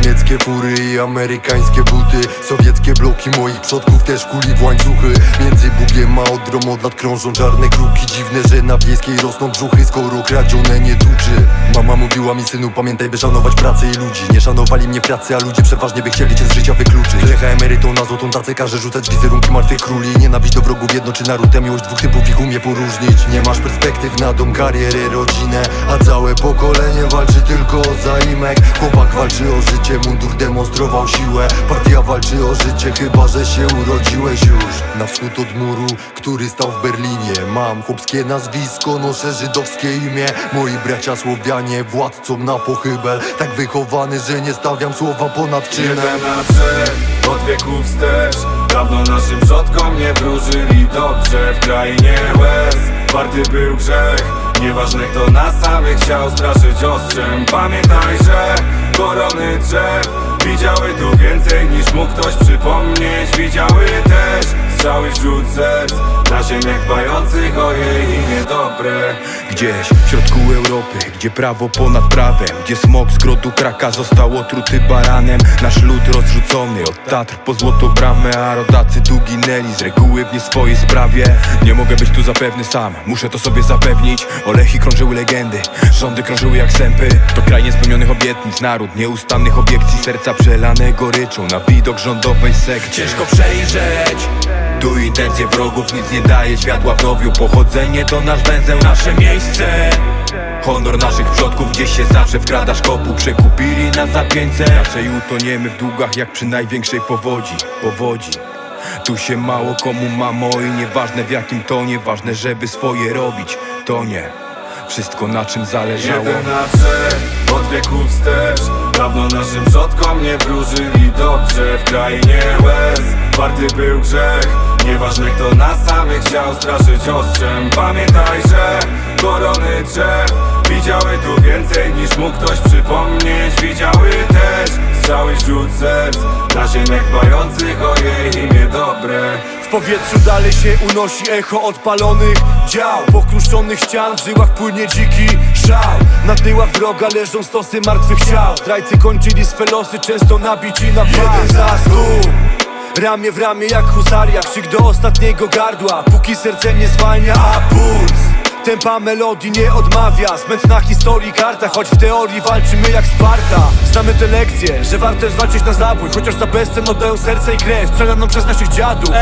Niemieckie fury i amerykańskie buty, sowieckie bloki moich przodków też kuli w łańcuchy. Między Bugiem a Odrą od lat krążą czarne kruki. Dziwne, że na Wiejskiej rosną brzuchy, skoro kradzione nie tuczy. Mama mówiła mi: synu, pamiętaj, by szanować pracę i ludzi. Nie szanowali mnie w pracy, a ludzie przeważnie by chcieli cię z życia wykluczyć. Klecha emerytą na złotą tacę każe rzucać wizerunki martwych króli. Nienawiść do wrogów jednoczy naród, a miłość dwóch typów ich umie poróżnić. Nie masz perspektyw na dom, karierę, rodzinę, a całe pokolenie walczy tylko o zaimek. Chłopak walczy o życie, mundur demonstrował siłę. Partia walczy o życie, chyba że się urodziłeś już na wschód od muru, który stał w Berlinie. Mam chłopskie nazwisko, noszę żydowskie imię. Moi bracia Słowianie władcą na pochybel. Tak wychowany, że nie stawiam słowa ponad czynem. Jeden na trzech, od wieków wstecz. Dawno naszym przodkom nie wróżyli dobrze. W krainie łez warty był grzech. Nieważne kto nas samych chciał straszyć ostrzem. Pamiętaj, że korony drzew widziały tu więcej niż mógł ktoś przypomnieć. Widziały też strzały wśród serc na ziemiach dbających o jej imię dobre. Gdzieś w środku Europy, gdzie prawo ponad prawem, gdzie smok z grodu kraka został otruty baranem. Nasz lud rozrzucony od Tatr po Złotobramę, a rodacy tu ginęli z reguły w nie swojej sprawie. Nie mogę być tu zapewny sam, muszę to sobie zapewnić. O Lechii krążyły legendy, rządy krążyły jak sępy. To kraj niespełnionych obietnic, naród nieustannych obiekcji, serca przelane goryczą na widok rządowej sekcji. Ciężko przejrzeć tu intencje wrogów, nic nie daje światła w nowiu. Pochodzenie to nasz węzeł, nasze miejsce. Honor naszych przodków gdzieś się zawsze wkrada szkopu. Przekupili nas za 500, raczej utoniemy w długach jak przy największej powodzi. Tu się mało komu mamo i nieważne w jakim tonie. Ważne, żeby swoje robić, to nie wszystko na czym zależało. Jeden na trzech, od wieków wstecz. Dawno naszym przodkom nie wróżyli dobrze. W krainie łez warty był grzech. Nieważne kto nas samych chciał straszyć ostrzem. Pamiętaj, że korony drzew widziały tu więcej niż mógł ktoś przypomnieć. Widziały też strzały wśród serc na ziemiach dbających o jej imię dobre. W powietrzu dalej się unosi echo odpalonych dział. Pokruszczonych ścian w żyłach płynie dziki szał. Na tyłach wroga leżą stosy martwych ciał. Zdrajcy kończyli swe losy, często nabici na pał. Jeden za 100, ramię w ramię jak husaria. Krzyk do ostatniego gardła, póki serce nie zwalnia, a puls tempa melodii nie odmawia. Smętna historii karta, choć w teorii walczymy jak Sparta. Znamy te lekcje, że warto jest walczyć na zabój, chociaż za bezcen oddają serce i krew przelaną przez naszych dziadów.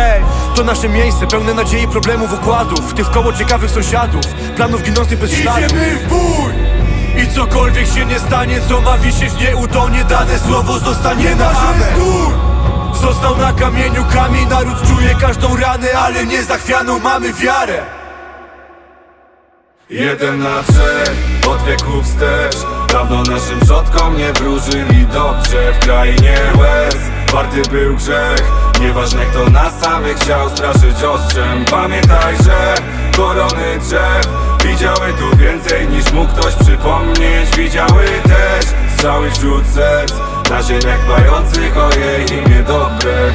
To nasze miejsce, pełne nadziei, problemów, układów. Ty w koło ciekawych sąsiadów, planów ginących bez śladu. Idziemy w bój! I cokolwiek się nie stanie, co ma wisieć nie utonie. Dane słowo zostanie na amen. Został na kamieniu kamień, naród czuje każdą ranę, ale nie zachwianą mamy wiarę. Jeden na trzech, od wieków wstecz. Dawno naszym przodkom nie wróżyli dobrze. W krainie łez warty był grzech. Nieważne kto nas samych chciał straszyć ostrzem. Pamiętaj, że korony drzew widziały tu więcej niż mógł ktoś przypomnieć. Widziały też strzały wśród serc na ziemiach dbających o jej imię dobre.